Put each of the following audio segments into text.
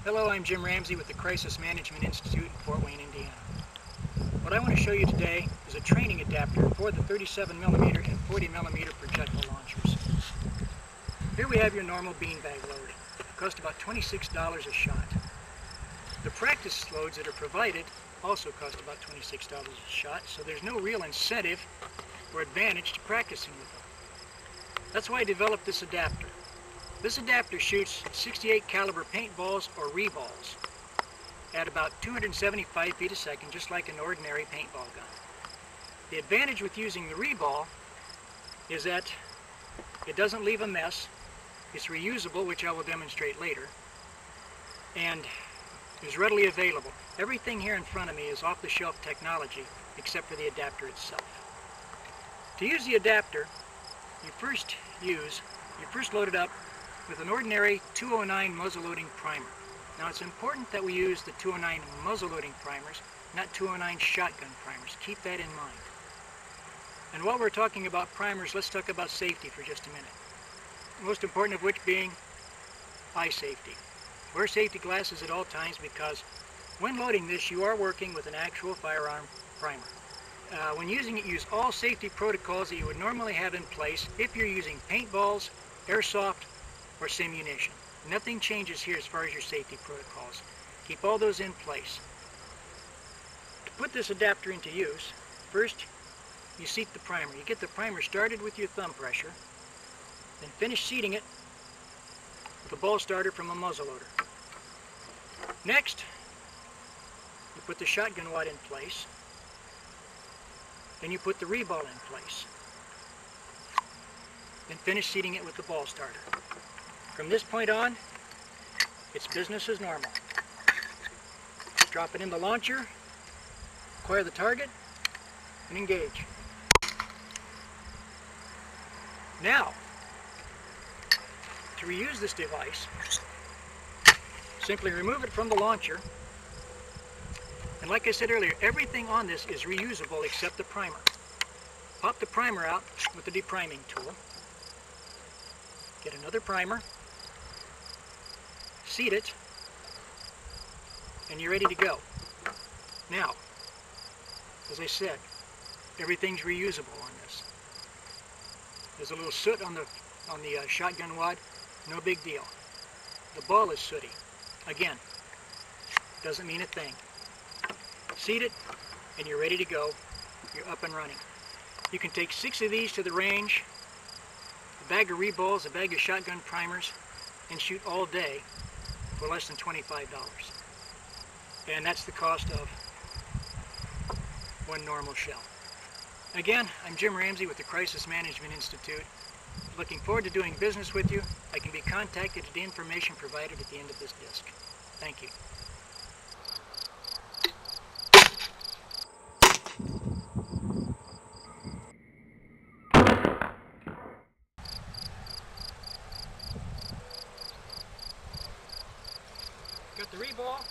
Hello, I'm Jim Ramsey with the Crisis Management Institute in Fort Wayne, Indiana. What I want to show you today is a training adapter for the 37mm and 40mm projectile launchers. Here we have your normal beanbag load. It costs about $26 a shot. The practice loads that are provided also cost about $26 a shot, so there's no real incentive or advantage to practicing with them. That's why I developed this adapter. This adapter shoots 68 caliber paintballs or reballs at about 275 feet a second, just like an ordinary paintball gun. The advantage with using the reball is that it doesn't leave a mess, it's reusable, which I will demonstrate later, and is readily available. Everything here in front of me is off-the-shelf technology except for the adapter itself. To use the adapter, you first load it up with an ordinary 209 muzzle-loading primer. Now it's important that we use the 209 muzzle-loading primers, not 209 shotgun primers. Keep that in mind. And while we're talking about primers, let's talk about safety for just a minute. The most important of which being eye safety. Wear safety glasses at all times because when loading this, you are working with an actual firearm primer. When using it, use all safety protocols that you would normally have in place if you're using paintballs, airsoft, or simunition. Nothing changes here as far as your safety protocols. Keep all those in place. To put this adapter into use, first you seat the primer. You get the primer started with your thumb pressure, then finish seating it with a ball starter from a muzzleloader. Next, you put the shotgun wad in place, then you put the reball in place, then finish seating it with the ball starter. From this point on, it's business as normal. Drop it in the launcher, acquire the target, and engage. Now, to reuse this device, simply remove it from the launcher, and like I said earlier, everything on this is reusable except the primer. Pop the primer out with the depriming tool, get another primer, seat it, and you're ready to go. Now, as I said, everything's reusable on this. There's a little soot on the shotgun wad, no big deal. The ball is sooty. Again, doesn't mean a thing. Seat it, and you're ready to go. You're up and running. You can take 6 of these to the range, a bag of reballs, a bag of shotgun primers, and shoot all day for less than $25. And that's the cost of one normal shell. Again, I'm Jim Ramsey with the Crisis Management Institute. Looking forward to doing business with you. I can be contacted at the information provided at the end of this disc. Thank you. Got the reball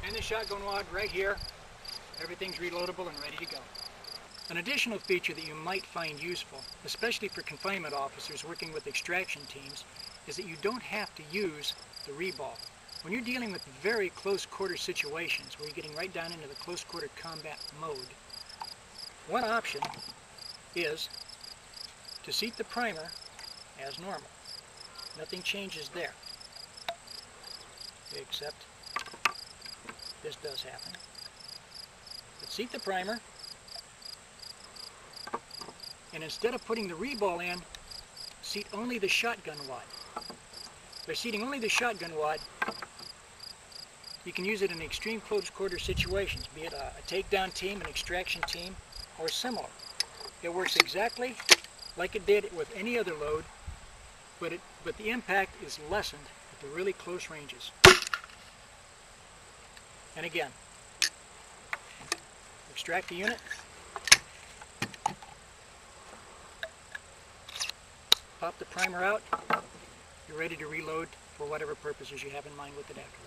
and the shotgun wad right here. Everything's reloadable and ready to go. An additional feature that you might find useful, especially for confinement officers working with extraction teams, is that you don't have to use the reball. When you're dealing with very close quarter situations where you're getting right down into the close quarter combat mode, one option is to seat the primer as normal. Nothing changes there, except this does happen. But seat the primer, and instead of putting the reball in, seat only the shotgun wad. By seating only the shotgun wad, you can use it in extreme close quarter situations, be it a takedown team, an extraction team, or similar. It works exactly like it did with any other load, but the impact is lessened at the really close ranges. And again, extract the unit, pop the primer out, you're ready to reload for whatever purposes you have in mind with it afterwards.